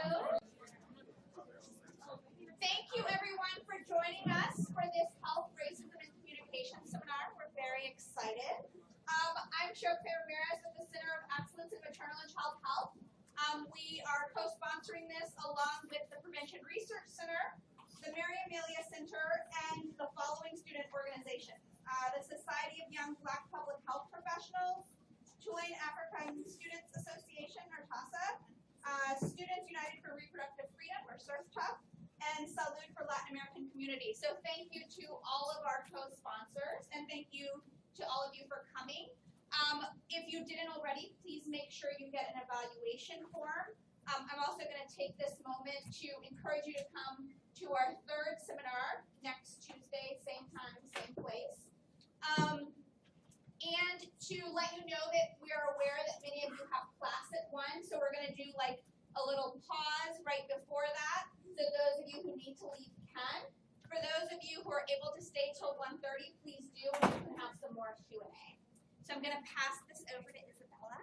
Hello. Thank you everyone for joining us for this Health, Racism, and Communication seminar. We're very excited. I'm Shopre Ramirez with the Center of Excellence in Maternal and Child Health. We are co-sponsoring this along with the Prevention Research Center, the Mary Amelia Center, and the following student organizations. The Society of Young Black Public Health Professionals, Tulane African Students Association, or TASA, Students United for Reproductive Freedom, or SURFTUF, and Salud for Latin American Community. So thank you to all of our co-sponsors, and thank you to all of you for coming. If you didn't already, please make sure you get an evaluation form. I'm also going to take this moment to encourage you to come to our third seminar next Tuesday, same time, same place. And to let you know that we are aware that many of you have class at 1, so we're going to do like a little pause right before that. So those of you who need to leave can. For those of you who are able to stay till 1:30, please do, and we can have some more Q&A. So I'm going to pass this over to Isabella.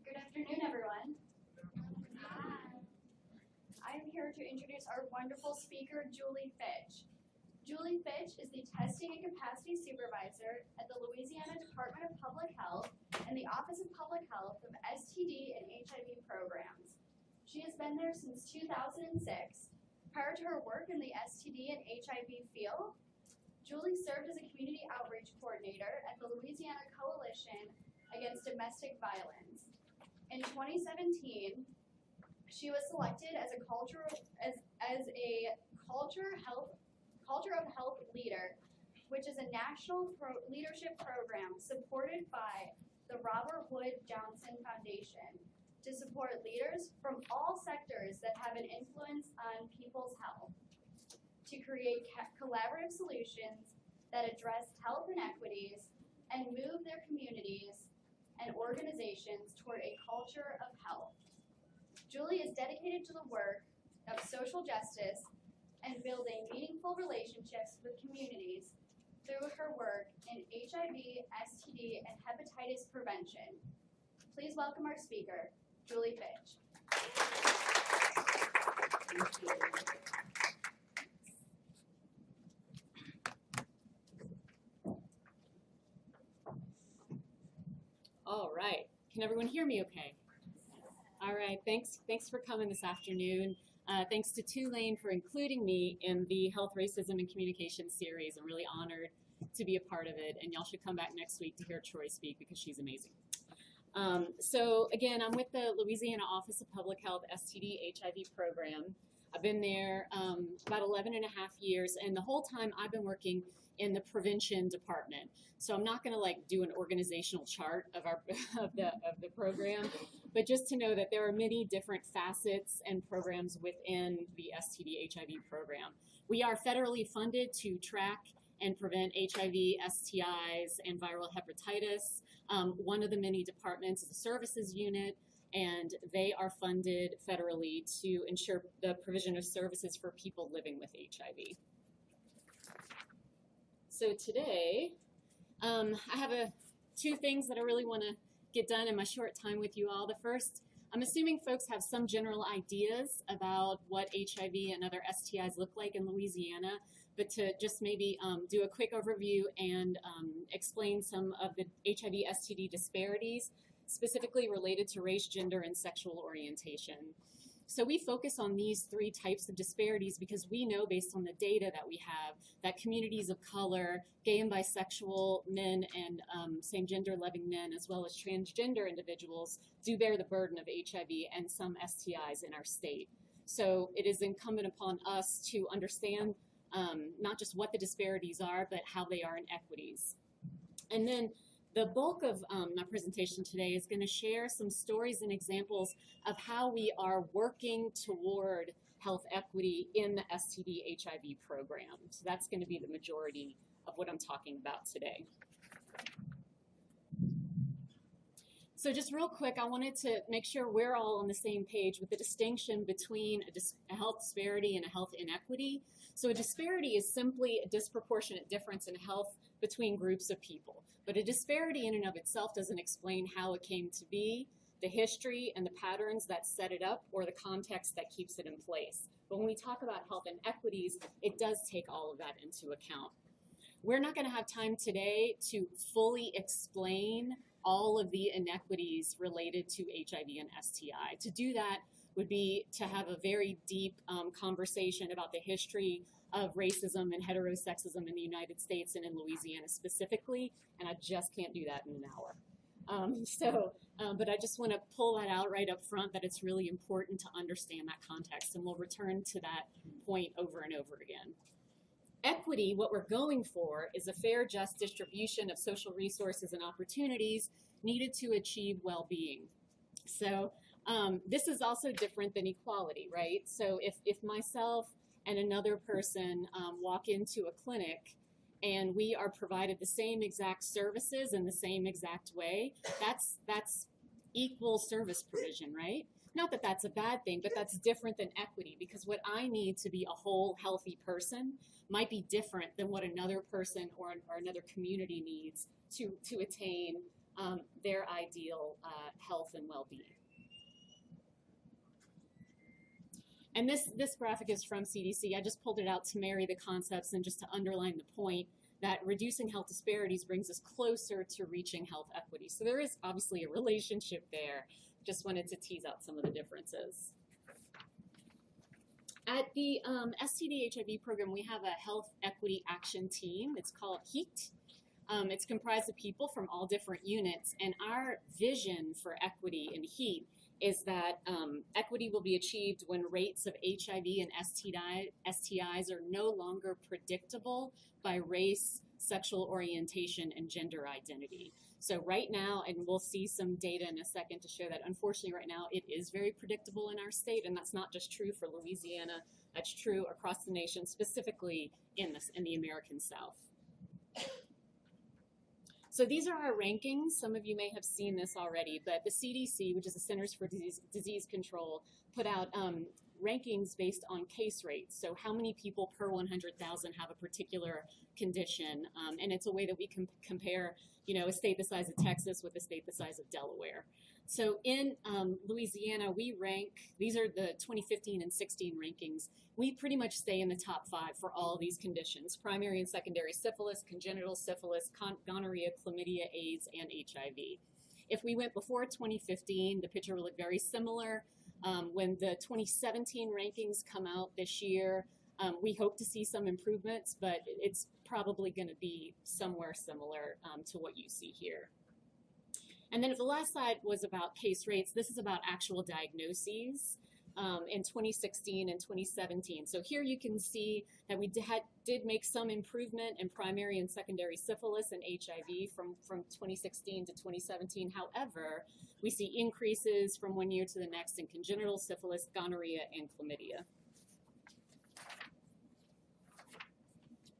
Good afternoon, everyone. Hi. I am here to introduce our wonderful speaker, Julie Fitch. Julie Fitch is the Testing and Capacity Supervisor at the Louisiana Department of Public Health and the Office of Public Health of STD and HIV programs. She has been there since 2006. Prior to her work in the STD and HIV field, Julie served as a community outreach coordinator at the Louisiana Coalition Against Domestic Violence. In 2017, she was selected as a culture of health leader, which is a national leadership program supported by the Robert Wood Johnson Foundation to support leaders from all sectors that have an influence on people's health, to create collaborative solutions that address health inequities and move their communities and organizations toward a culture of health. Julie is dedicated to the work of social justice and building meaningful relationships with communities through her work in HIV, STD, and hepatitis prevention. Please welcome our speaker, Julie Fitch. Thank you. All right. Can everyone hear me okay? All right. Thanks for coming this afternoon. Thanks to Tulane for including me in the Health, Racism, and Communication series. I'm really honored to be a part of it, and y'all should come back next week to hear Troy speak because she's amazing. So again, I'm with the Louisiana Office of Public Health STD HIV program. I've been there about 11 and a half years, and the whole time I've been working in the prevention department. So I'm not going to like do an organizational chart of the program, but just to know that there are many different facets and programs within the STD HIV program. We are federally funded to track and prevent HIV, STIs, and viral hepatitis. One of the many departments is the services unit, and they are funded federally to ensure the provision of services for people living with HIV. So today, I have two things that I really want to get done in my short time with you all. The first, I'm assuming folks have some general ideas about what HIV and other STIs look like in Louisiana, but to just maybe do a quick overview and explain some of the HIV STD disparities, specifically related to race, gender, and sexual orientation. So we focus on these three types of disparities because we know based on the data that we have that communities of color, gay and bisexual men and same-gender loving men, as well as transgender individuals, do bear the burden of HIV and some STIs in our state. So it is incumbent upon us to understand not just what the disparities are, but how they are inequities. And then the bulk of my presentation today is going to share some stories and examples of how we are working toward health equity in the STD HIV program. So that's going to be the majority of what I'm talking about today. So just real quick, I wanted to make sure we're all on the same page with the distinction between a health disparity and a health inequity. So a disparity is simply a disproportionate difference in health between groups of people. But a disparity in and of itself doesn't explain how it came to be, the history and the patterns that set it up, or the context that keeps it in place. But when we talk about health inequities, it does take all of that into account. We're not going to have time today to fully explain all of the inequities related to HIV and STI. To do that would be to have a very deep conversation about the history of racism and heterosexism in the United States and in Louisiana specifically, and I just can't do that in an hour. But I just want to pull that out right up front, that it's really important to understand that context, and we'll return to that point over and over again. Equity, what we're going for, is a fair, just distribution of social resources and opportunities needed to achieve well-being. So this is also different than equality, right? So if myself and another person walk into a clinic and we are provided the same exact services in the same exact way, that's equal service provision, right? Not that that's a bad thing, but that's different than equity, because what I need to be a whole, healthy person might be different than what another person or another community needs to attain their ideal health and well-being. And this graphic is from CDC. I just pulled it out to marry the concepts and just to underline the point that reducing health disparities brings us closer to reaching health equity. So there is obviously a relationship there. Just wanted to tease out some of the differences. At the STD HIV program, we have a health equity action team. It's called HEAT. It's comprised of people from all different units, and our vision for equity in HEAT is that equity will be achieved when rates of HIV and STIs are no longer predictable by race, sexual orientation, and gender identity. So right now, and we'll see some data in a second to show that unfortunately right now it is very predictable in our state, and that's not just true for Louisiana, that's true across the nation, specifically in the American South. So these are our rankings. Some of you may have seen this already, but the CDC, which is the Centers for Disease Control, put out rankings based on case rates. So how many people per 100,000 have a particular condition, and it's a way that we can compare, a state the size of Texas with a state the size of Delaware. So in Louisiana, we rank, these are the 2015 and 16 rankings, we pretty much stay in the top 5 for all these conditions: primary and secondary syphilis, congenital syphilis, gonorrhea, chlamydia, AIDS, and HIV. If we went before 2015, the picture will look very similar. When the 2017 rankings come out this year, we hope to see some improvements, but it's probably going to be somewhere similar to what you see here. And then if the last slide was about case rates, this is about actual diagnoses in 2016 and 2017. So here you can see that we did make some improvement in primary and secondary syphilis and HIV from 2016 to 2017. However, we see increases from one year to the next in congenital syphilis, gonorrhea, and chlamydia.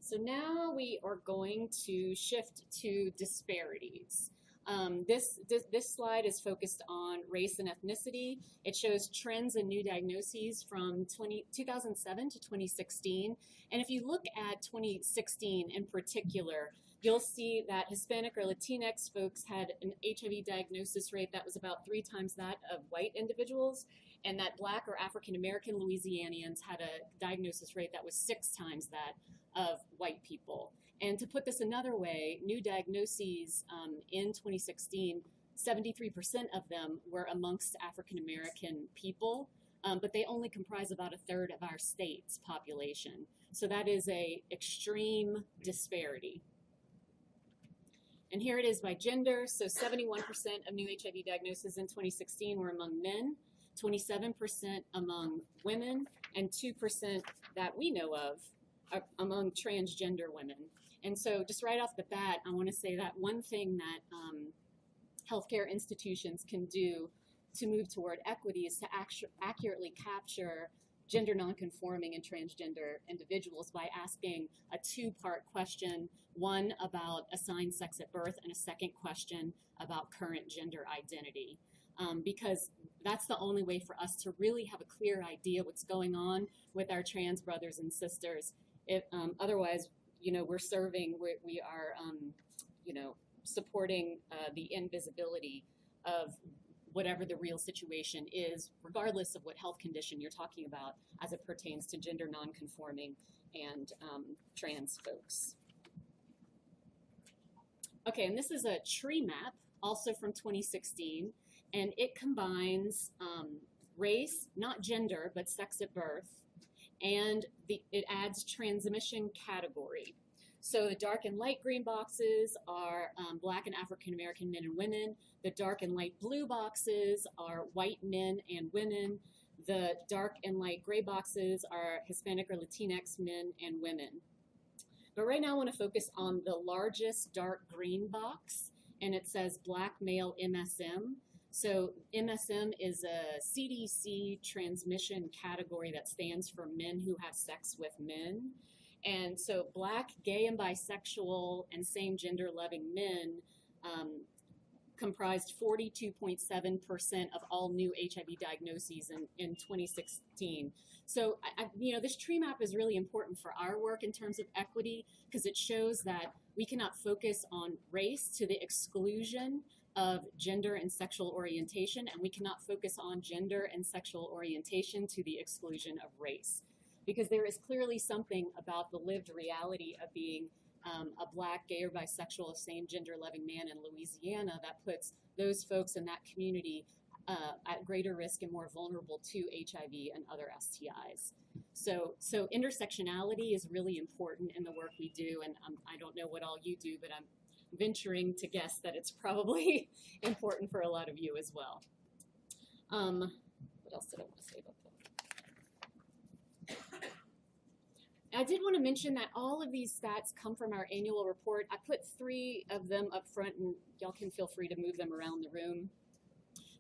So now we are going to shift to disparities. This slide is focused on race and ethnicity. It shows trends in new diagnoses from 2007 to 2016. And if you look at 2016 in particular, you'll see that Hispanic or Latinx folks had an HIV diagnosis rate that was about 3 times that of white individuals, and that Black or African American Louisianians had a diagnosis rate that was 6 times that of white people. And to put this another way, new diagnoses in 2016, 73% of them were amongst African American people, but they only comprise about 1/3 of our state's population. So that is an extreme disparity. And here it is by gender. So 71% of new HIV diagnoses in 2016 were among men, 27% among women, and 2% that we know of are among transgender women. And so just right off the bat, I want to say that one thing that healthcare institutions can do to move toward equity is to accurately capture gender nonconforming and transgender individuals by asking a 2-part question, one about assigned sex at birth and a second question about current gender identity. Because that's the only way for us to really have a clear idea what's going on with our trans brothers and sisters. Otherwise, we're serving, we are, supporting the invisibility of whatever the real situation is, regardless of what health condition you're talking about as it pertains to gender nonconforming and trans folks. Okay, and this is a tree map, also from 2016, and it combines race, not gender, but sex at birth, and it adds transmission category. So the dark and light green boxes are Black and African American men and women. The dark and light blue boxes are white men and women. The dark and light gray boxes are Hispanic or Latinx men and women. But right now I want to focus on the largest dark green box, and it says Black male MSM. So MSM is a CDC transmission category that stands for men who have sex with men. And so Black, gay, and bisexual and same gender loving men comprised 42.7% of all new HIV diagnoses in 2016. So, this tree map is really important for our work in terms of equity, because it shows that we cannot focus on race to the exclusion of gender and sexual orientation, and we cannot focus on gender and sexual orientation to the exclusion of race. Because there is clearly something about the lived reality of being a Black, gay, or bisexual, same gender loving man in Louisiana that puts those folks in that community at greater risk and more vulnerable to HIV and other STIs. So intersectionality is really important in the work we do, and I don't know what all you do, but I'm venturing to guess that it's probably important for a lot of you as well. What else did I want to say about that? I did want to mention that all of these stats come from our annual report. I put 3 of them up front, and y'all can feel free to move them around the room.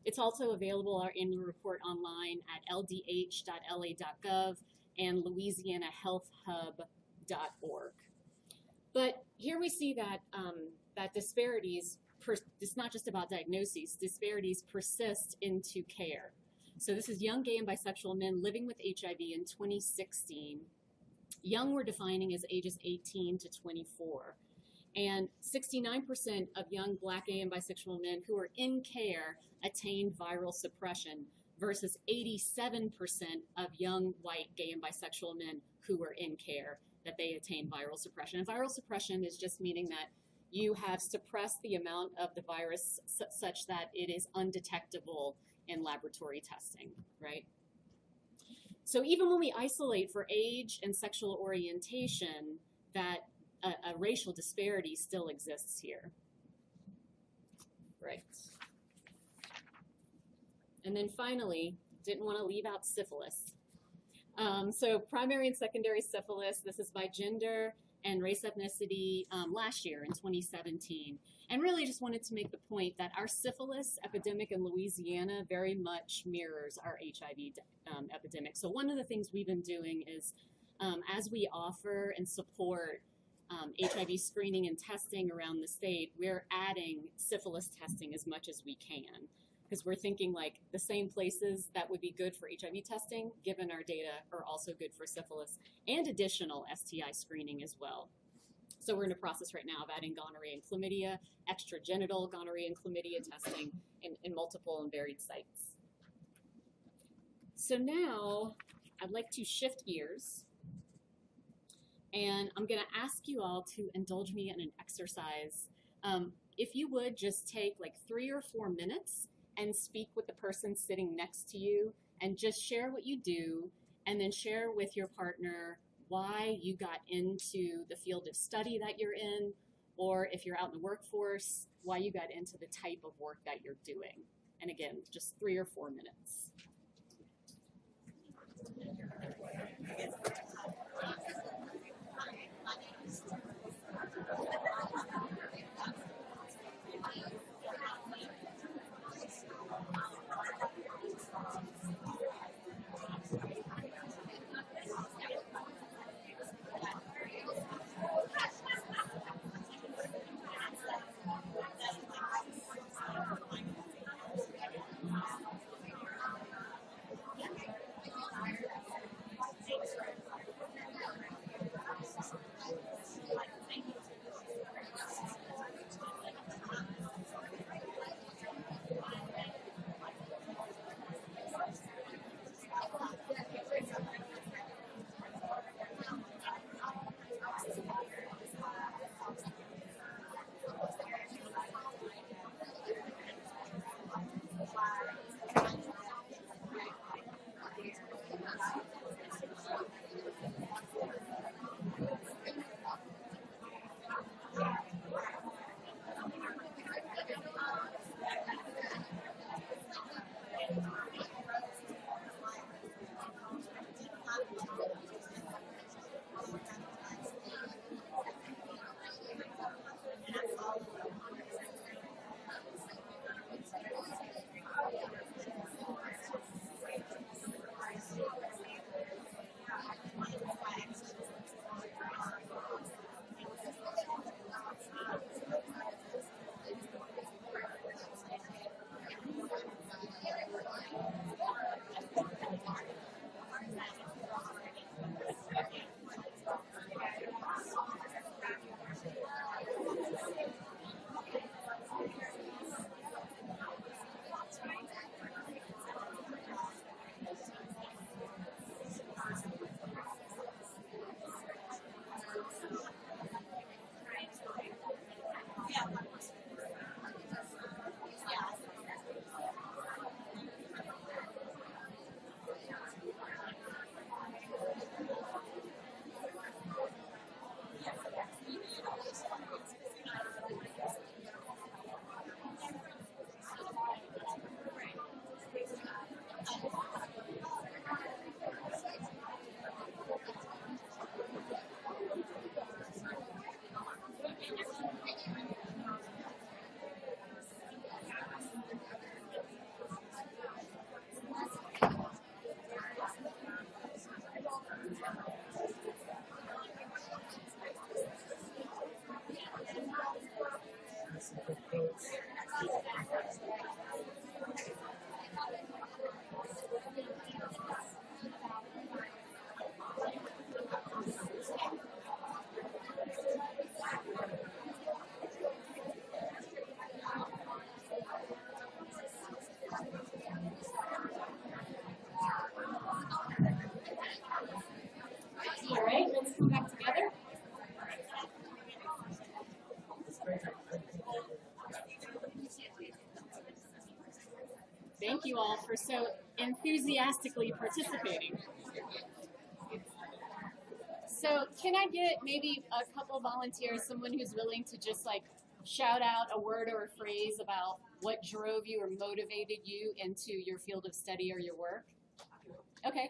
It's also available, our annual report, online at ldh.la.gov and louisianahealthhub.org. But here we see that that disparities, it's not just about diagnoses, disparities persist into care. So this is young gay and bisexual men living with HIV in 2016. Young we're defining as ages 18 to 24. And 69% of young Black, gay, and bisexual men who are in care attained viral suppression versus 87% of young white, gay, and bisexual men who were in care that they attained viral suppression. And viral suppression is just meaning that you have suppressed the amount of the virus such that it is undetectable in laboratory testing, right? So even when we isolate for age and sexual orientation, that a racial disparity still exists here. Right. And then finally, didn't want to leave out syphilis. So primary and secondary syphilis, this is by gender and race ethnicity last year in 2017. And really just wanted to make the point that our syphilis epidemic in Louisiana very much mirrors our HIV epidemic. So one of the things we've been doing is as we offer and support HIV screening and testing around the state, we're adding syphilis testing as much as we can, because we're thinking like the same places that would be good for HIV testing, given our data, are also good for syphilis and additional STI screening as well. So we're in a process right now of adding gonorrhea and chlamydia, extragenital gonorrhea and chlamydia testing in multiple and varied sites. So now I'd like to shift gears, and I'm going to ask you all to indulge me in an exercise. If you would just take like 3 or 4 minutes and speak with the person sitting next to you and just share what you do, and then share with your partner why you got into the field of study that you're in, or if you're out in the workforce, why you got into the type of work that you're doing. And again, just 3 or 4 minutes. All right, let's come back together. Thank you all for so enthusiastically participating. So can I get maybe a couple volunteers, someone who's willing to just like shout out a word or a phrase about what drove you or motivated you into your field of study or your work? Okay.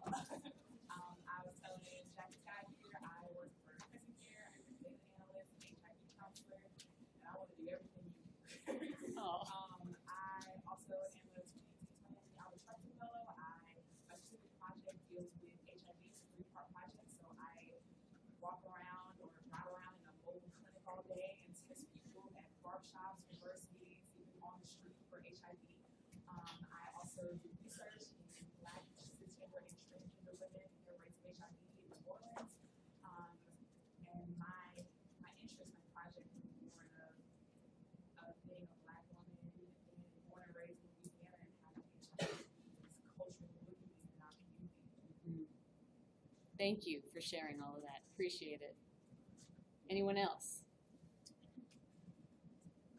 I was telling Jackie Scott here, I work for prison care, I'm a data analyst, HIV counselor, and I want to do everything you do. Oh. I also am a 2020 Trusting Fellow. My specific project deals with HIV, it's a 3-part project, so I walk around or ride around in a mobile clinic all day and test people at barbershops, universities, even on the street for HIV. I also do research in Black, cisgender, and transgender women and their rates of HIV in New Orleans. And my interest in the project was born of being a Black woman and born and raised in Louisiana and having HIV is culturally rooted in our community. Thank you for sharing all of that. Appreciate it. Anyone else?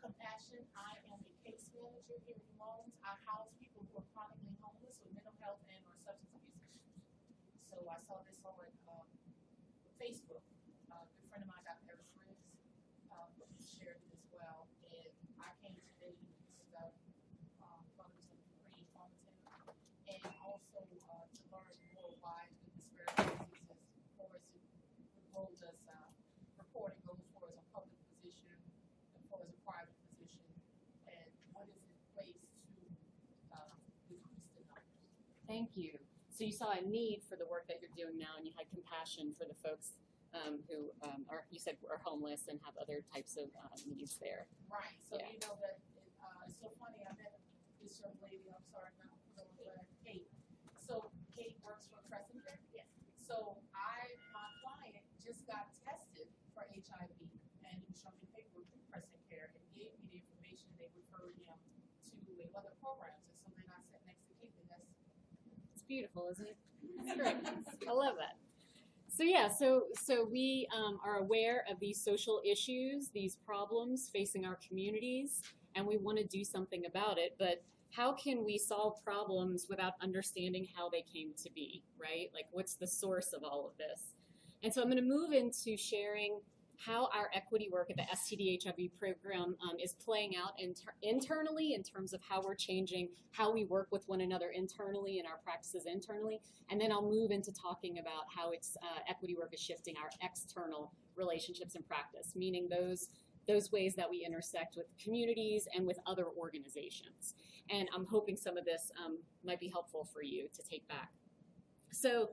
Compassion. I am a case manager here in New Orleans. I house people who are chronically homeless with mental health and or substance abuse issues. So I saw this on Facebook. A good friend of mine, Dr. Eric Riggs, shared it as well. And I came today because of mothers of Green Farmington and also to learn more why the disparities exist. As far as the role does reporting goes for as a public position and for as a private position, and what is in place to decrease the numbers. Thank you. So you saw a need for the work that you're doing now, and you had compassion for the folks who are, you said, are homeless and have other types of needs there. Right. So Yeah. you know that it's so funny. I met this young lady. I'm sorry, not Kate. So Kate works for Crescent Care. Yes. So my client just got tested for HIV, and he was showing me paperwork through Crescent Care and gave me the information. They referred him to other programs, and so then I sat next to Kate, and that's It's beautiful, isn't it? That's great. I love that. So yeah, so we are aware of these social issues, these problems facing our communities, and we want to do something about it. But how can we solve problems without understanding how they came to be, right? Like, what's the source of all of this? And so I'm going to move into sharing how our equity work at the STD HIV program is playing out internally in terms of how we're changing how we work with one another internally and our practices internally. And then I'll move into talking about how it's equity work is shifting our external relationships and practice, meaning those ways that we intersect with communities and with other organizations. And I'm hoping some of this might be helpful for you to take back. So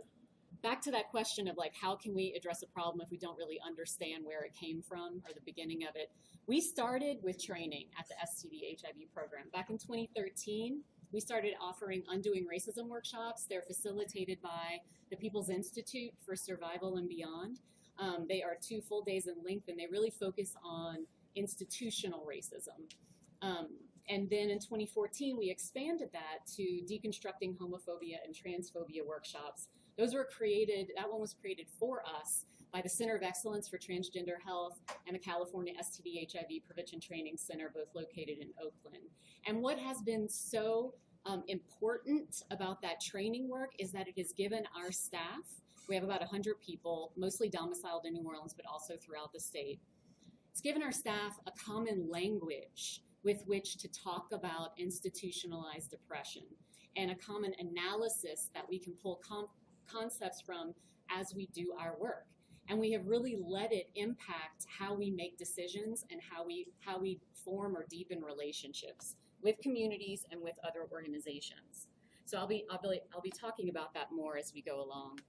back to that question of like, how can we address a problem if we don't really understand where it came from or the beginning of it? We started with training at the STD HIV program. Back in 2013, we started offering Undoing Racism workshops. They're facilitated by the People's Institute for Survival and Beyond. They are 2 full days in length, and they really focus on institutional racism. And then in 2014, we expanded that to deconstructing homophobia and transphobia workshops. Those were created, that one was created for us by the Center of Excellence for Transgender Health and the California STD HIV Prevention Training Center, both located in Oakland. And what has been so important about that training work is that it has given our staff, we have about 100 people, mostly domiciled in New Orleans, but also throughout the state. It's given our staff a common language with which to talk about institutionalized depression and a common analysis that we can pull concepts from as we do our work. And we have really let it impact how we make decisions and how we form or deepen relationships with communities and with other organizations. So I'll be talking about that more as we go along.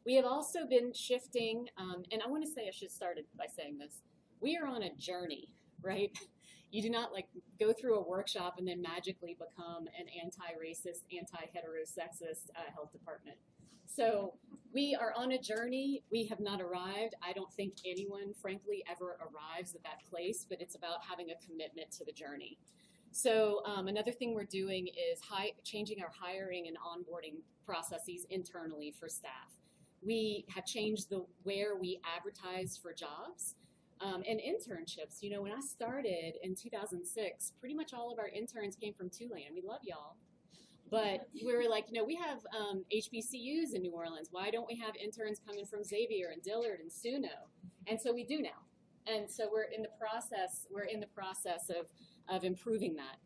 We have also been shifting, and I want to say I should start by saying this. we are on a journey, right? You do not like go through a workshop and then magically become an anti-racist, anti-heterosexist health department. So we are on a journey. We have not arrived. I don't think anyone, frankly, ever arrives at that place, but it's about having a commitment to the journey. So another thing we're doing is changing our hiring and onboarding processes internally for staff. We have changed where we advertise for jobs and internships. You know, when I started in 2006, pretty much all of our interns came from Tulane. We love y'all. But we were like, you know, we have HBCUs in New Orleans. Why don't we have interns coming from Xavier and Dillard and SUNO? And so we do now. And so we're in the process of improving that.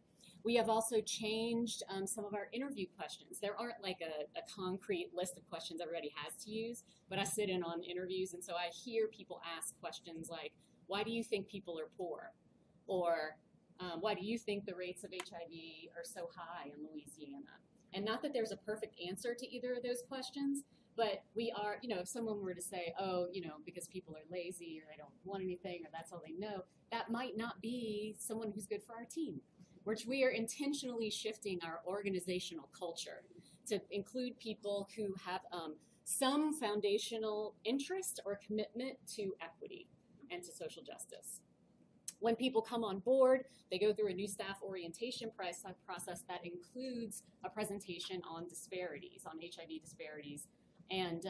We have also changed some of our interview questions. There aren't like a concrete list of questions everybody has to use, but I sit in on interviews, and so I hear people ask questions like, why do you think people are poor? Or why do you think the rates of HIV are so high in Louisiana? And not that there's a perfect answer to either of those questions, but we are, you know, if someone were to say, oh, you know, because people are lazy or they don't want anything or that's all they know, that might not be someone who's good for our team, which we are intentionally shifting our organizational culture to include people who have some foundational interest or commitment to equity and to social justice. When people come on board, they go through a new staff orientation process that includes a presentation on disparities, on HIV disparities, and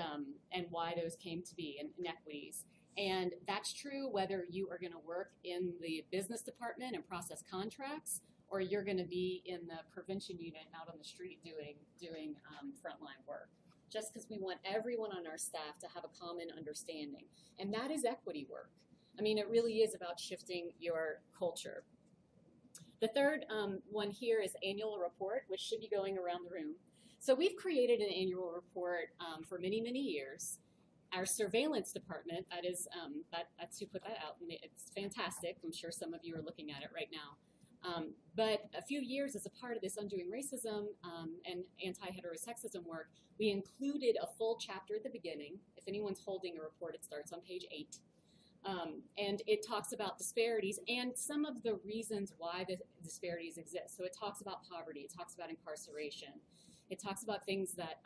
why those came to be, and inequities. And that's true whether you are going to work in the business department and process contracts, or you're going to be in the prevention unit out on the street doing frontline work. Just because we want everyone on our staff to have a common understanding. And that is equity work. I mean, it really is about shifting your culture. The third one here is annual report, which should be going around the room. So we've created an annual report for many, many years. Our surveillance department, that's who put that out, and it's fantastic. I'm sure some of you are looking at it right now. But a few years as a part of this Undoing Racism and anti-heterosexism work, we included a full chapter at the beginning. If anyone's holding a report, it starts on page 8. And it talks about disparities and some of the reasons why the disparities exist. So it talks about poverty, it talks about incarceration, it talks about things that,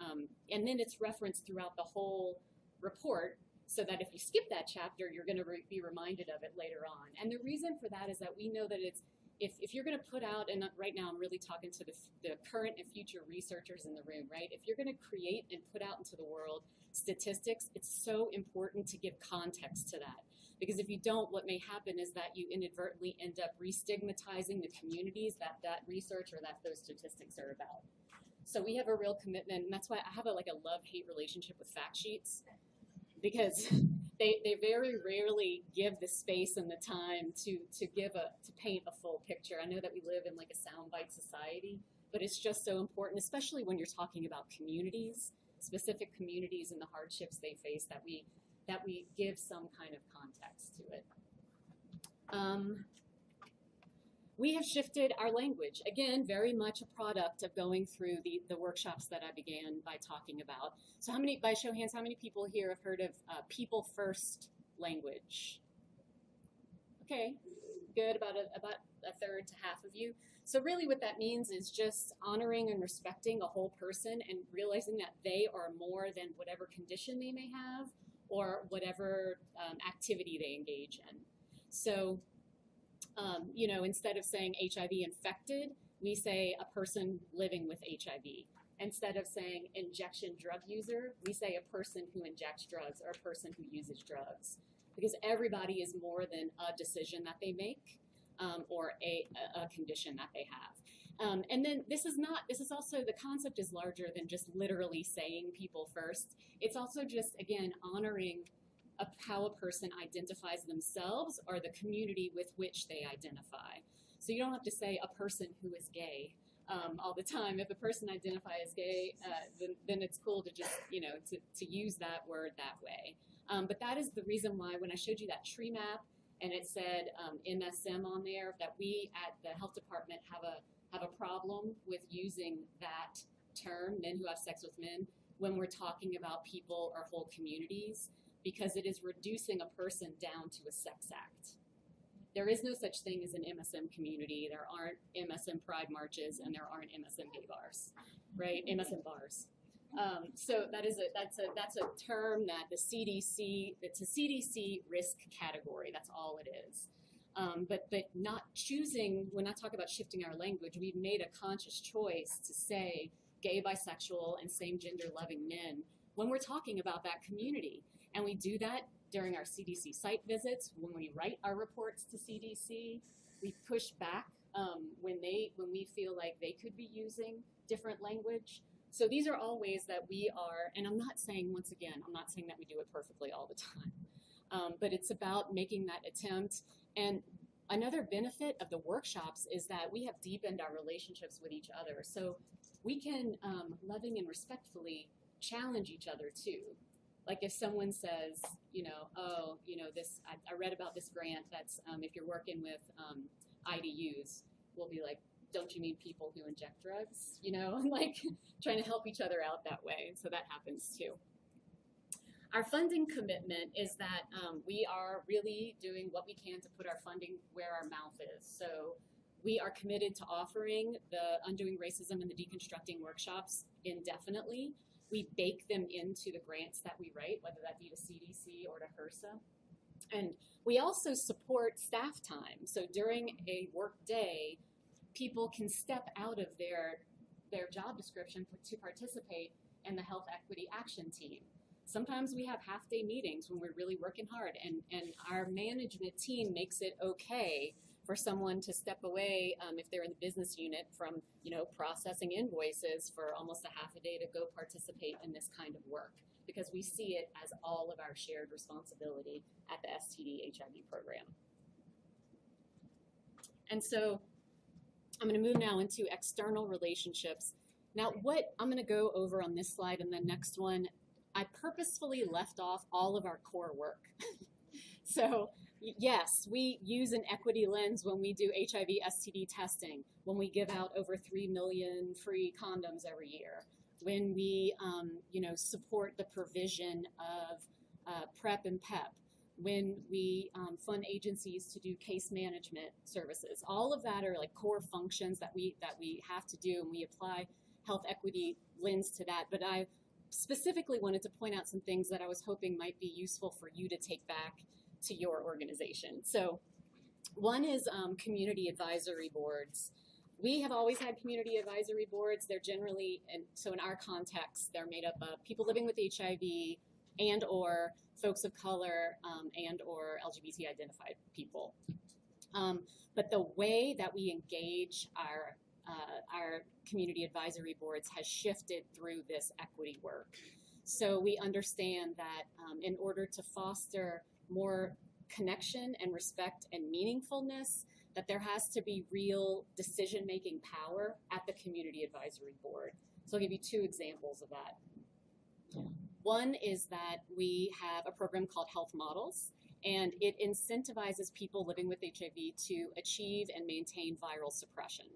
and then it's referenced throughout the whole report so that if you skip that chapter, you're going to be reminded of it later on. And the reason for that is that we know that it's, if you're going to put out, and right now I'm really talking to the current and future researchers in the room, right? If you're going to create and put out into the world statistics, it's so important to give context to that. Because if you don't, what may happen is that you inadvertently end up re-stigmatizing the communities that research or that those statistics are about. So we have a real commitment, and that's why I have a love-hate relationship with fact sheets, because they very rarely give the space and the time to paint a full picture. I know that we live in like a soundbite society, but it's just so important, especially when you're talking about communities, specific communities and the hardships they face, that we give some kind of context to it. We have shifted our language. Again, very much a product of going through the workshops that I began by talking about. So by show of hands, how many people here have heard of people first language? Okay, good, about a third to half of you. So really what that means is just honoring and respecting a whole person and realizing that they are more than whatever condition they may have or whatever activity they engage in. So, you know, instead of saying HIV infected, we say a person living with HIV. Instead of saying injection drug user, we say a person who injects drugs or a person who uses drugs. Because everybody is more than a decision that they make or a condition that they have. And then this is also, the concept is larger than just literally saying people first. It's also just, again, honoring how a person identifies themselves or the community with which they identify. So you don't have to say a person who is gay all the time. If a person identifies as gay, then it's cool to just, you know, to use that word that way. But that is the reason why when I showed you that tree map and it said MSM on there, that we at the health department have a problem with using that term, men who have sex with men, when we're talking about people or whole communities, because it is reducing a person down to a sex act. there is no such thing as an MSM community. There aren't MSM pride marches, and there aren't MSM gay bars, right? MSM bars. So that's a term that it's a CDC risk category. That's all it is. But not choosing, when I talk about shifting our language, we've made a conscious choice to say gay, bisexual, and same gender loving men when we're talking about that community. And we do that during our CDC site visits, when we write our reports to CDC. We push back when we feel like they could be using different language. So these are all ways that we are, and I'm not saying that we do it perfectly all the time, but it's about making that attempt. And another benefit of the workshops is that we have deepened our relationships with each other. So we can loving and respectfully challenge each other too. Like if someone says, I read about this grant that's if you're working with IDUs, we'll be like, don't you mean people who inject drugs? Like trying to help each other out that way. So that happens too. Our funding commitment is that we are really doing what we can to put our funding where our mouth is. So we are committed to offering the Undoing Racism and the Deconstructing workshops indefinitely. We bake them into the grants that we write, whether that be to CDC or to HRSA. And we also support staff time. So during a work day, people can step out of their job description to participate in the Health Equity Action Team. Sometimes we have half-day meetings when we're really working hard, and our management team makes it okay for someone to step away if they're in the business unit from processing invoices for almost a half a day to go participate in this kind of work, because we see it as all of our shared responsibility at the STD HIV program. And so I'm going to move now into external relationships. Now, what I'm going to go over on this slide and the next one, I purposefully left off all of our core work. So yes, we use an equity lens when we do HIV STD testing, when we give out over 3 million free condoms every year, when we support the provision of PrEP and PEP, when we fund agencies to do case management services. All of that are like core functions that we have to do, and we apply health equity lens to that. But I specifically wanted to point out some things that I was hoping might be useful for you to take back to your organization. So one is community advisory boards. We have always had community advisory boards. They're generally, and so in our context, they're made up of people living with HIV and or folks of color and or LGBT identified people. But the way that we engage our community advisory boards has shifted through this equity work. So we understand that in order to foster more connection and respect and meaningfulness, that there has to be real decision-making power at the community advisory board. So I'll give you two examples of that. One is that we have a program called Health Models, and it incentivizes people living with HIV to achieve and maintain viral suppression.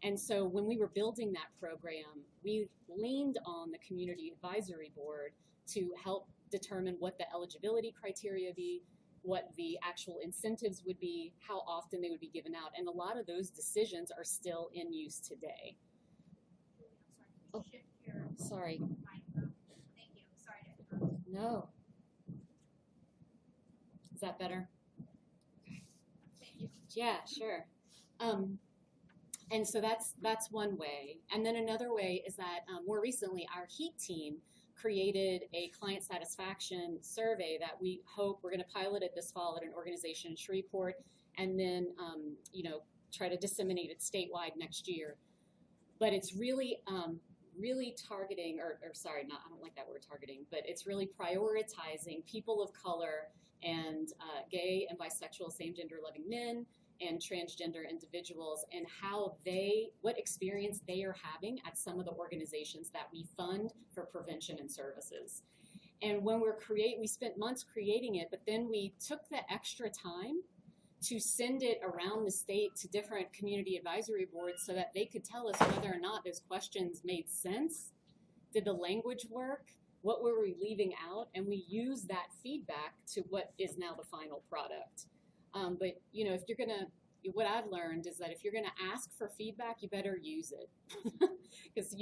And so when we were building that program, we leaned on the community advisory board to help determine what the eligibility criteria be, what the actual incentives would be, how often they would be given out. And a lot of those decisions are still in use today. I'm sorry, can you shift your Sorry. microphone? Thank you. Sorry to interrupt. No. Is that better? Thank you. Yeah, sure. And so that's one way. And then another way is that more recently our HEAT team created a client satisfaction survey that we hope we're going to pilot it this fall at an organization in Shreveport, and then try to disseminate it statewide next year. But it's really targeting, or sorry, I don't like that word targeting, but it's really prioritizing people of color and gay and bisexual, same gender loving men and transgender individuals, and what experience they are having at some of the organizations that we fund for prevention and services. And when we spent months creating it, but then we took the extra time to send it around the state to different community advisory boards so that they could tell us whether or not those questions made sense. Did the language work? What were we leaving out? And we use that feedback to what is now the final product. But if you're gonna, what I've learned is that if you're gonna ask for feedback, you better use it, because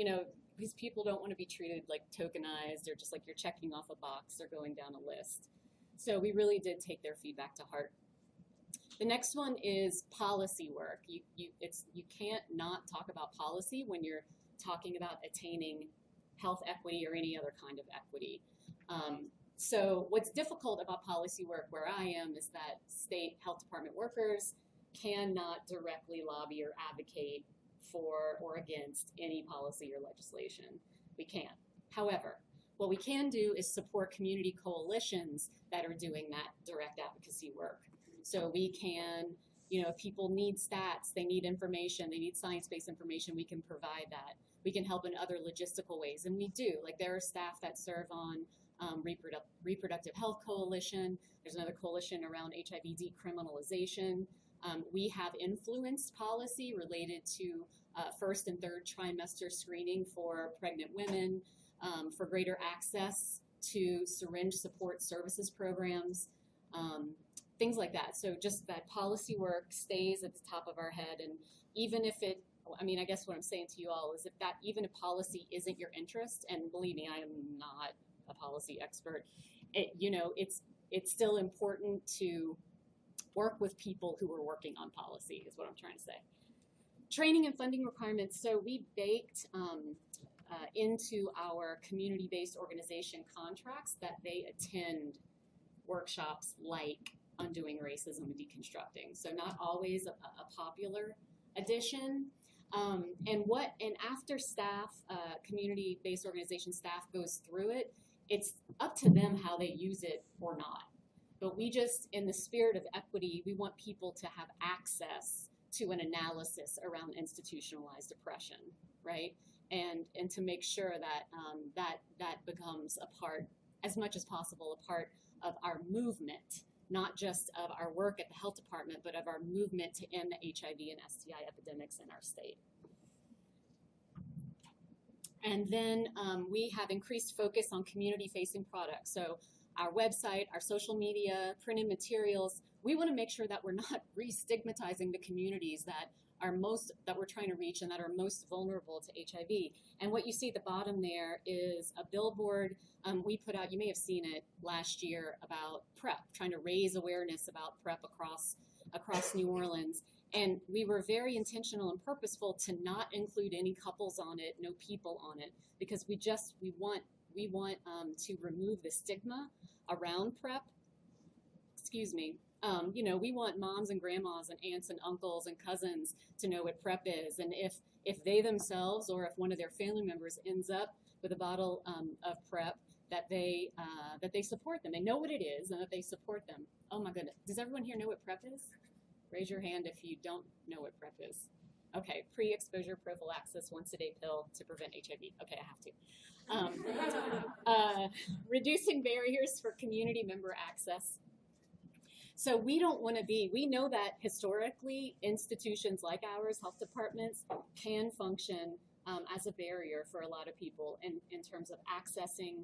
these people don't want to be treated like tokenized or just like you're checking off a box or going down a list. So we really did take their feedback to heart. The next one is policy work. You can't not talk about policy when you're talking about attaining health equity or any other kind of equity. So what's difficult about policy work where I am is that state health department workers cannot directly lobby or advocate for or against any policy or legislation. We can't. However, what we can do is support community coalitions that are doing that direct advocacy work. So we can, if people need stats, they need information, they need science-based information, we can provide that. We can help in other logistical ways, and we do. Like there are staff that serve on Reproductive Health Coalition. There's another coalition around HIV decriminalization. We have influenced policy related to first and third trimester screening for pregnant women, for greater access to syringe support services programs, things like that. So just that policy work stays at the top of our head, and even if I guess what I'm saying to you all is even if policy isn't your interest, and believe me, I am not a policy expert, it's still important to work with people who are working on policy, is what I'm trying to say. Training and funding requirements. So we baked into our community-based organization contracts that they attend workshops like Undoing Racism and Deconstructing. So not always a popular addition. And after staff, community-based organization staff goes through it, it's up to them how they use it or not. But we just, in the spirit of equity, we want people to have access to an analysis around institutionalized oppression, right? And to make sure that that becomes a part, as much as possible, a part of our movement, not just of our work at the health department, but of our movement to end the HIV and STI epidemics in our state. And then we have increased focus on community-facing products. So our website, our social media, printed materials, we want to make sure that we're not re-stigmatizing the communities that we're trying to reach and that are most vulnerable to HIV. And what you see at the bottom there is a billboard we put out, you may have seen it last year, about PrEP, trying to raise awareness about PrEP across New Orleans. And we were very intentional and purposeful to not include any couples on it, no people on it, because we want to remove the stigma around PrEP. Excuse me. We want moms and grandmas and aunts and uncles and cousins to know what PrEP is, and if they themselves or if one of their family members ends up with a bottle of PrEP, that they support them. They know what it is and that they support them. Oh my goodness! Does everyone here know what PrEP is? Raise your hand if you don't know what PrEP is. Okay, pre-exposure prophylaxis, once-a-day pill to prevent HIV. Okay, I have to. Reducing barriers for community member access. So we don't want to we know that historically institutions like ours, health departments, can function as a barrier for a lot of people in terms of accessing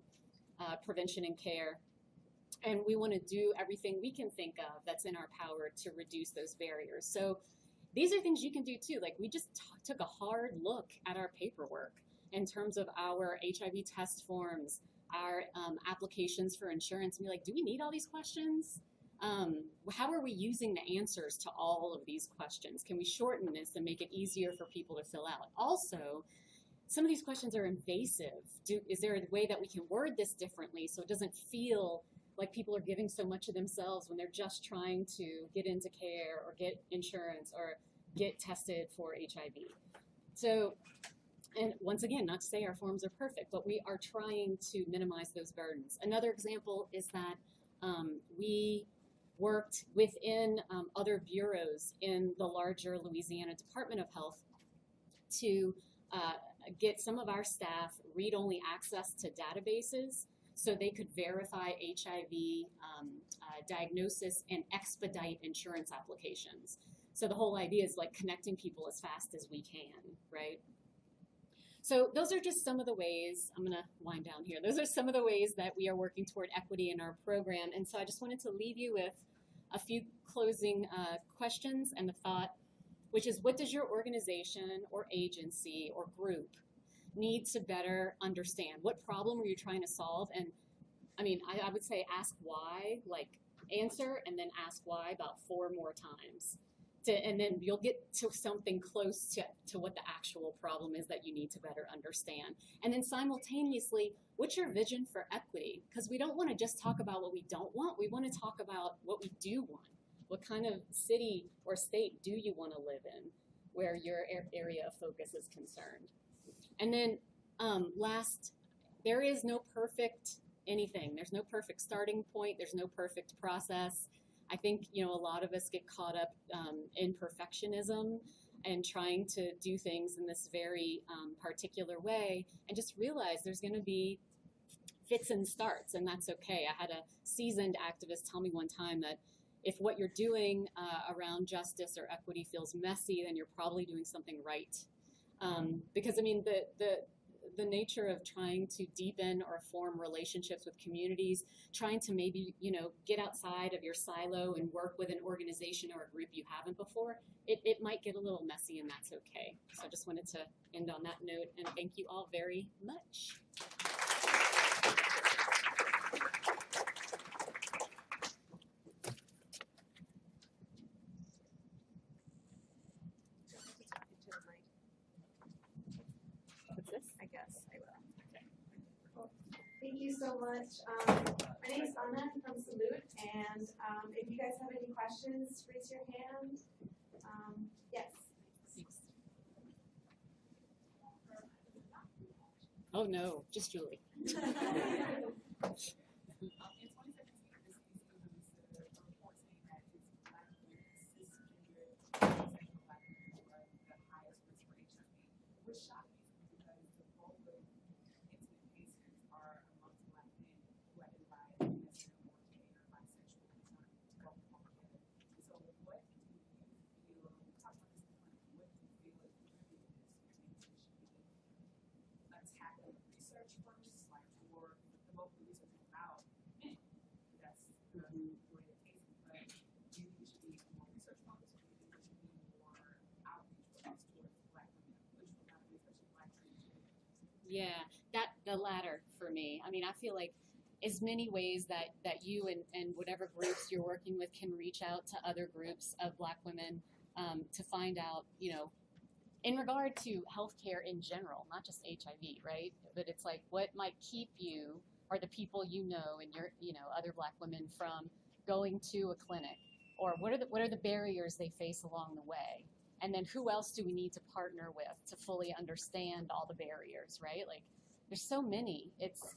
prevention and care. And we want to do everything we can think of that's in our power to reduce those barriers. So these are things you can do too. Like we just took a hard look at our paperwork in terms of our HIV test forms, our applications for insurance, and be like, do we need all these questions? How are we using the answers to all of these questions? Can we shorten this and make it easier for people to fill out? Also, some of these questions are invasive. Is there a way that we can word this differently so it doesn't feel like people are giving so much of themselves when they're just trying to get into care or get insurance or get tested for HIV? So, and once again, not to say our forms are perfect, but we are trying to minimize those burdens. Another example is that we worked within other bureaus in the larger Louisiana Department of Health to get some of our staff read-only access to databases so they could verify HIV diagnosis and expedite insurance applications. So the whole idea is like connecting people as fast as we can, right? So those are just some of the ways, I'm gonna wind down here. Those are some of the ways that we are working toward equity in our program. And so I just wanted to leave you with a few closing questions and the thought, which is, what does your organization or agency or group need to better understand? What problem are you trying to solve? And I mean, I would say ask why, like answer and then ask why about 4 more times. And then you'll get to something close to what the actual problem is that you need to better understand. And then simultaneously, what's your vision for equity? Because we don't want to just talk about what we don't want. We want to talk about what we do want. What kind of city or state do you want to live in where your area of focus is concerned? And then last, there is no perfect anything. There's no perfect starting point. There's no perfect process. I think, a lot of us get caught up in perfectionism and trying to do things in this very particular way, and just realize there's going to be fits and starts, and that's okay. I had a seasoned activist tell me one time that if what you're doing around justice or equity feels messy, then you're probably doing something right. Because, I mean, the nature of trying to deepen or form relationships with communities, trying to maybe, get outside of your silo and work with an organization or a group you haven't before, it might get a little messy, and that's okay. So I just wanted to end on that note, and thank you all very much. What's this? I guess I will. Thank you so much. My name is Anna from Salute, and if you guys have any questions, raise your hand. Yes. Oh no, just Julie. In 2017, this the report saying that it's Black women, cisgender, second Black women who are the highest risk for HIV, which shocked me because the bulk of incident cases are amongst Black men who identify as lesbian or gay or bisexual or transgender. So what do you feel, talk about this point, what do you feel is really this? Attack the research first, like, or the bulk of the research is about men. That's the way the case is, but do you think it should be more research focused, or do you think it should be more outreach focused towards Black women, which will not be especially Black women? Yeah, the latter for me. I mean, I feel like as many ways that you and whatever groups you're working with can reach out to other groups of Black women to find out, in regard to healthcare in general, not just HIV, right? But it's like, what might keep you or the people and your, other Black women from going to a clinic, or what are the barriers they face along the way? And then who else do we need to partner with to fully understand all the barriers, right? Like, there's so many. It's,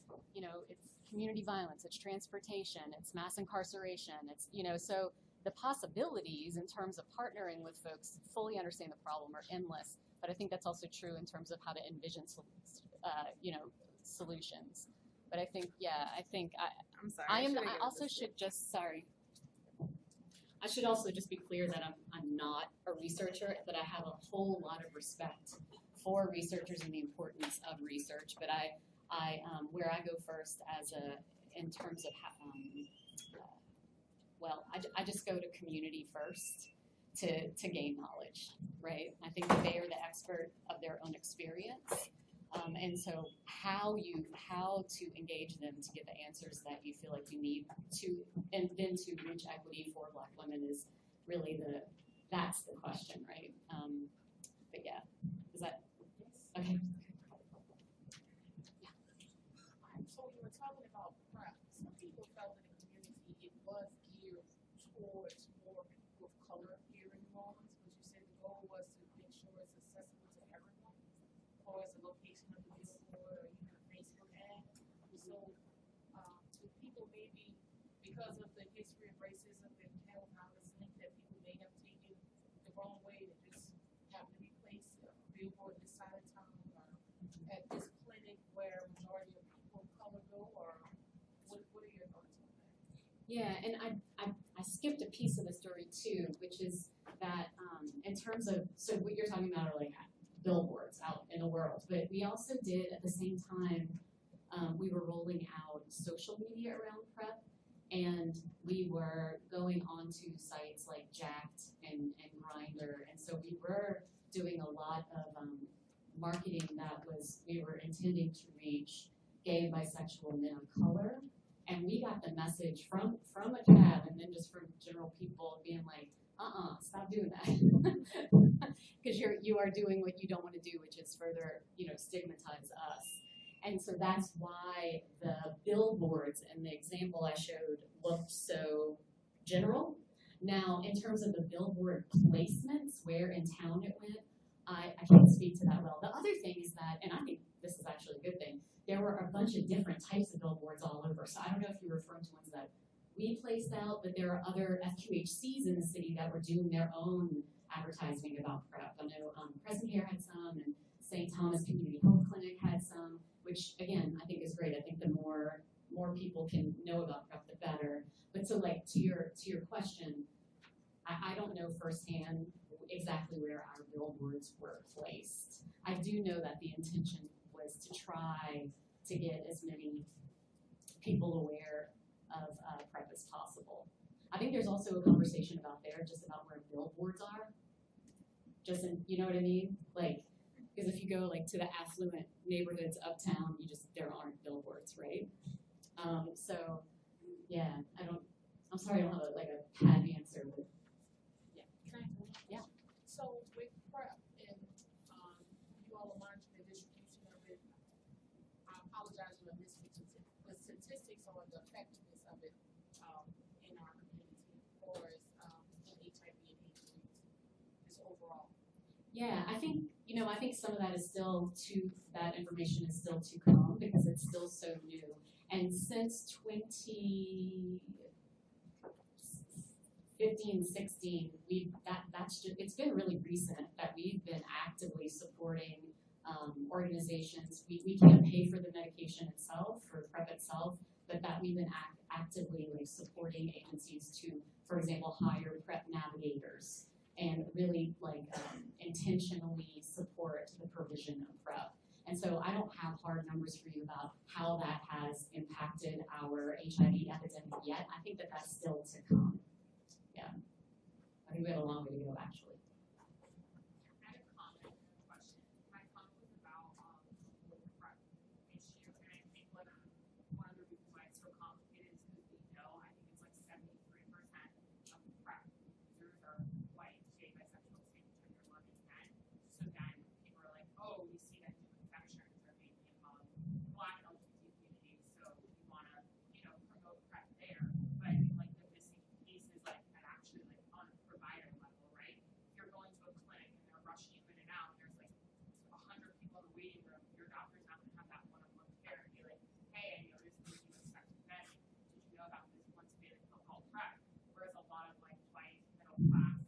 it's community violence, it's transportation, it's mass incarceration, it's, so the possibilities in terms of partnering with folks to fully understand the problem are endless. But I think that's also true in terms of how to envision, solutions. But I think, I'm sorry. I also should just, I should also just be clear that I'm not a researcher, but I have a whole lot of respect for researchers and the importance of research. But I where I go first in terms of I just go to community first to gain knowledge, right? I think that they are the expert of their own experience. And so how to engage them to get the answers that you feel like you need to, and then to reach equity for Black women is really that's the question, right? But yeah, is that, okay. So you were talking about PrEP. Some people felt in the community it was geared towards more people of color here in New Orleans, but you said the goal was to make sure it's accessible to everyone, or as a location of the billboard or even a Facebook ad. So to people maybe because of the history of racism and health homelessness that people may have taken the wrong way to just happen to be placed a billboard this side of town or at this clinic where majority of people of color go, or what are your thoughts on that? Yeah, and I skipped a piece of the story too, which is that in terms of, so what you're talking about are like billboards out in the world, but we also did at the same time, we were rolling out social media around PrEP, And we were going onto sites like Jacked and Grindr, and so we were doing a lot of marketing that we were intending to reach gay, bisexual men of color, and we got the message from a cab and then just from general people being like, stop doing that, because you are doing what you don't want to do, which is further, stigmatize us. And so that's why the billboards and the example I showed looked so general. Now, in terms of the billboard placements, where in town it went, I can't speak to that well. The other thing is that, and I think this is actually a good thing, there were a bunch of different types of billboards all over. So I don't know if you're referring to ones that we placed out, but there are other FQHCs in the city that were doing their own advertising about PrEP. I know Crescent Hair had some, and St. Thomas Community Health Clinic had some, which again, I think is great. I think the more people can know about PrEP, the better. But so like to your question, I don't know firsthand exactly where our billboards were placed. I do know that the intention was to try to get as many people aware of PrEP as possible. I think there's also a conversation about where billboards are. Just in, you know what I mean? Like, because if you go like to the affluent neighborhoods uptown, there aren't billboards, right? So yeah, I'm sorry I don't have a pad answer, but yeah. So with PrEP and you all learned the distribution of it, I apologize for missing the statistics on the effectiveness of it in our community for as in HIV and AIDS just overall. Yeah, I think some of that is that information is still to come because it's still so new. And since 2015, 16, it's been really recent that we've been actively supporting organizations. We can't pay for the medication itself, for PrEP itself, but that we've been actively supporting agencies to, for example, hire PrEP navigators and really intentionally support the provision of PrEP. And so I don't have hard numbers for you about how that has impacted our HIV epidemic yet. I think that's still to come. Yeah. I think we have a long way to go, actually. I had a comment and a question. My comment was about the PrEP issue, and I think one of the reasons why it's so complicated is because we know, I think it's like 73% of PrEP users are white, gay, bisexual, same-gender loving men. So then people are like, oh, we see that new infections are maybe among Black LGBT communities, so we want to, promote PrEP there. But I think the missing piece is actually on a provider level, right? If you're going to a clinic and they're rushing you in and out, and there's 100 people in the waiting room, your doctor's not going to have that one-on-one care and be like, hey, I noticed that you have sex with men. Did you know about this once bit of called PrEP? Whereas a lot of white, middle class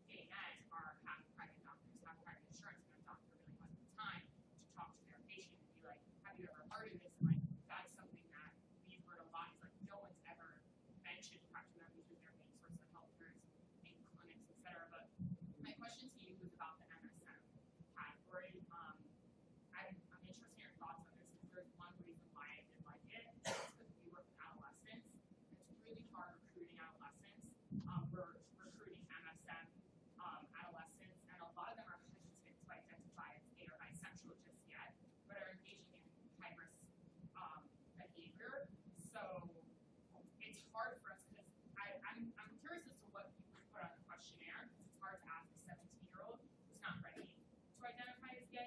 gay men have private doctors, have private insurance, and their doctor really has the time to talk to their patient and be like, have you ever heard of this? And that's something that we've heard a lot. Is no one's ever mentioned PrEP to them because their main source of health care is in clinics, et cetera. But my question to you was about the MSM category. I'm interested in your thoughts on this. Because there's one reason why I didn't like it. It's because we work with adolescents. It's really hard recruiting adolescents. We're recruiting MSM adolescents, and a lot of them are hesitant to identify as gay or bisexual just yet, but are engaging in high-risk behavior. So it's hard for us because I'm curious as to what you would put on the questionnaire, because it's hard to ask a 17-year-old who's not ready to identify as gay.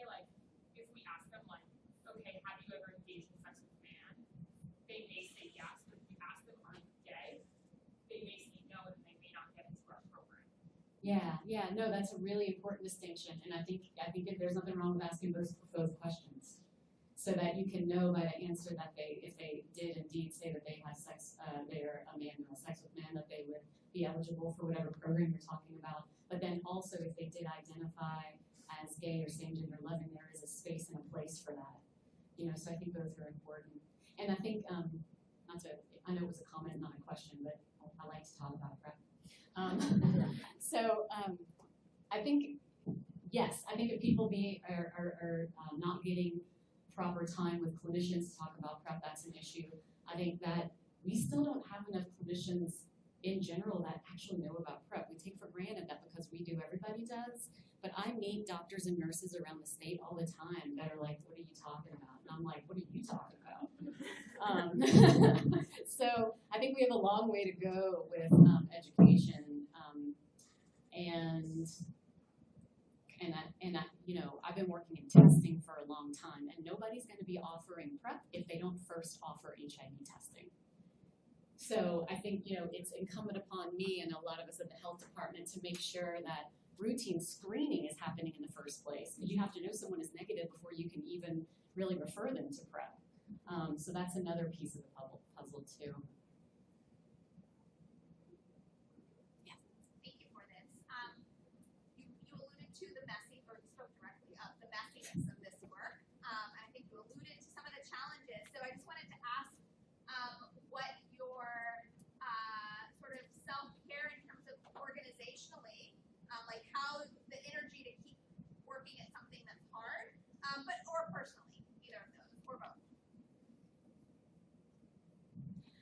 If we ask them, okay, have you ever engaged in sex with a man? They may say yes, but if we ask them, are you gay? They may say no, and they may not get into our program. Yeah, no, that's a really important distinction, and I think there's nothing wrong with asking both questions, so that you can know by the answer that if they did indeed say that they had sex, they're a man who has sex with men, that they would be eligible for whatever program you're talking about. But then also, if they did identify as gay or same-gender loving, there is a space and a place for that. So I think both are important. And I think, I know it was a comment, not a question, but I like to talk about PrEP. I think, yes, I think if people are not getting proper time with clinicians to talk about PrEP, that's an issue. I think that we still don't have enough clinicians in general that actually know about PrEP. We take for granted that because we do, everybody does. But I meet doctors and nurses around the state all the time that are like, what are you talking about? And I'm like, what are you talking about? So I think we have a long way to go with education. I've been working in testing for a long time, and nobody's going to be offering PrEP if they don't first offer HIV testing. So I think, it's incumbent upon me and a lot of us at the health department to make sure that routine screening is happening in the first place. You have to know someone is negative before you can even really refer them to PrEP. So that's another piece of the puzzle too. Thank you for this. You alluded to the spoke directly of the messiness of this work. I think you alluded to some of the challenges. So I just wanted to ask what your sort of self-care in terms of organizationally, like how the energy to keep working at something that's hard, or personally, either of those, or both.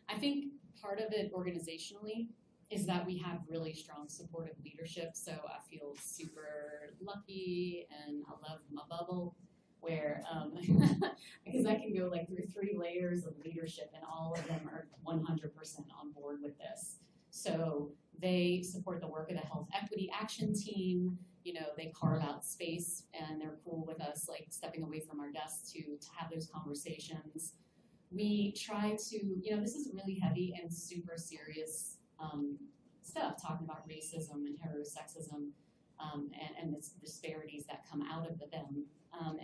I think part of it organizationally is that we have really strong supportive leadership. So I feel super lucky and I love my bubble where, because I can go like through 3 layers of leadership and all of them are 100% on board with this. So they support the work of the Health Equity Action Team. They carve out space and they're cool with us like stepping away from our desks to have those conversations. We try to, this is really heavy and super serious stuff, talking about racism and heterosexism and the disparities that come out of them.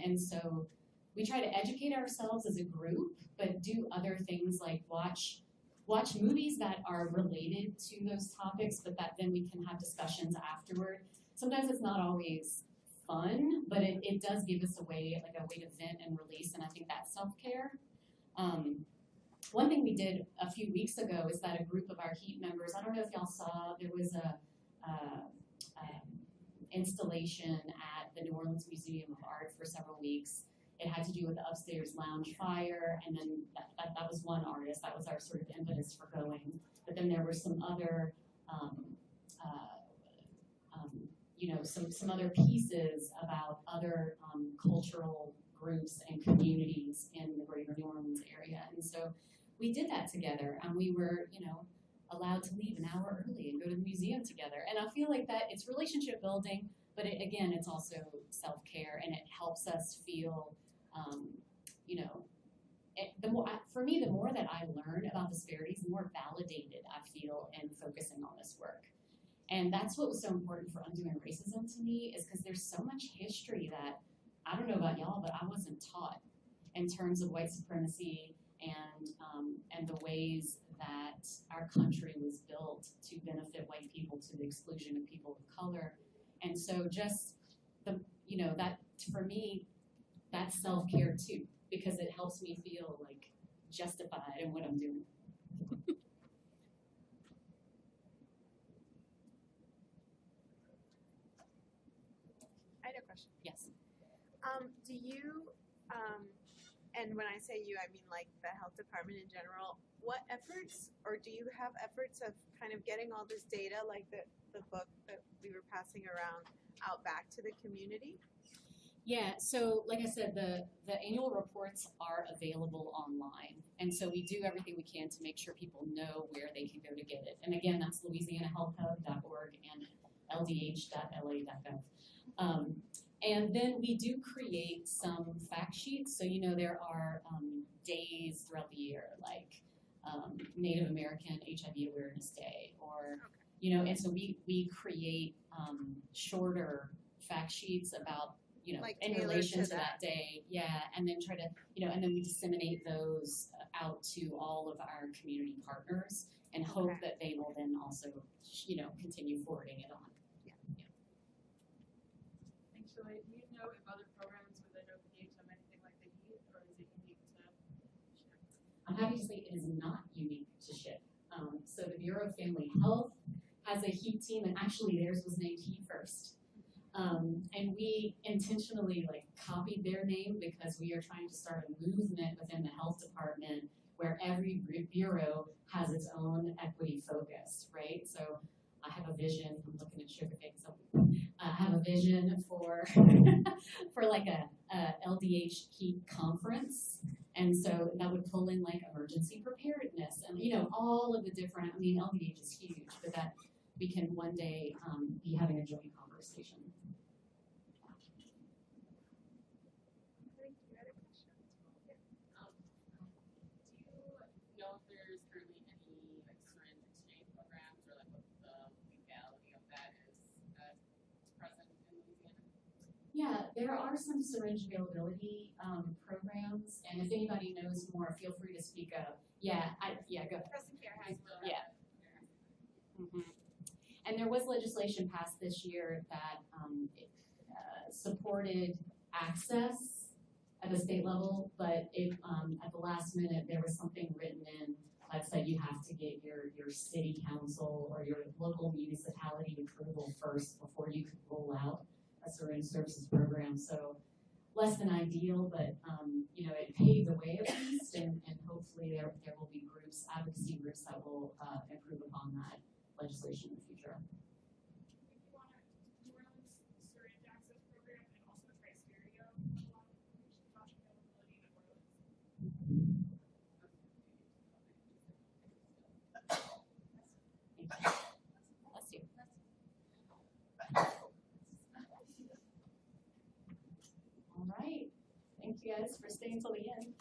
And so we try to educate ourselves as a group, but do other things like watch movies that are related to those topics, but that then we can have discussions afterward. Sometimes it's not always fun, but it does give us a way to vent and release, and I think that's self-care. One thing we did a few weeks ago is that a group of our HEAT members, I don't know if y'all saw, there was a installation at the New Orleans Museum of Art for several weeks. It had to do with the upstairs lounge fire, and then that was one artist. That was our sort of impetus for going. But then there were some other, some other pieces about other cultural groups and communities in the greater New Orleans area. And so we did that together, and we were, allowed to leave an hour early and go to the museum together. And I feel like that it's relationship building, but again, it's also self-care, and it helps us feel, for me, the more that I learn about disparities, the more validated I feel in focusing on this work. And that's what was so important for undoing racism to me, is because there's so much history that, I don't know about y'all, but I wasn't taught in terms of white supremacy and the ways that our country was built to benefit white people to the exclusion of people of color. And so just that, for me, that's self-care too, because it helps me feel like justified in what I'm doing. I had a question. Yes. Do you, and when I say you, I mean like the health department in general, what efforts, or do you have efforts of kind of getting all this data, like the book that we were passing around, out back to the community? Yeah, so like I said, the annual reports are available online. And so we do everything we can to make sure people know where they can go to get it. And again, that's louisianahealthhub.org and ldh.la.gov. And then we do create some fact sheets. So, there are days throughout the year, like Native American HIV Awareness Day, or, and so we create shorter fact sheets about, like in relation to that day. Yeah, and then try to, and then we disseminate those out to all of our community partners and hope that they will then also, continue forwarding it on. So do you know if other programs within OPH have anything like the HEAT, or is it unique to SHIP? I'm happy to say it is not unique to SHIP. So the Bureau of Family Health has a HEAT team, and actually theirs was named HEAT First. And we intentionally copied their name because we are trying to start a movement within the health department where every bureau has its own equity focus, right? So I have a vision, I'm looking at sugar cakes, I have a vision for for like a LDH Keep conference. And so that would pull in like emergency preparedness and, you know, all of the different, I mean, LDH is huge, but that we can one day be having a joint conversation. Know if there's currently any like syringe exchange programs or like what the legality of that is present in Louisiana? Yeah, there are some syringe availability programs, and if anybody knows more, feel free to speak up. Yeah, go ahead. Preston Care has one. Yeah. And there was legislation passed this year that supported access at the state level, but it, at the last minute, there was something written in that said you have to get your city council or your local municipality approval first before you could roll out a syringe services program. So less than ideal, but you know, it paved the way at least, and hopefully there will be groups, advocacy groups that will improve upon that legislation in the future. If you want to run syringe access program and also Tri-Stereo, a lot of information about your availability to grow. Bless you. All right. Thank you guys for staying till the end.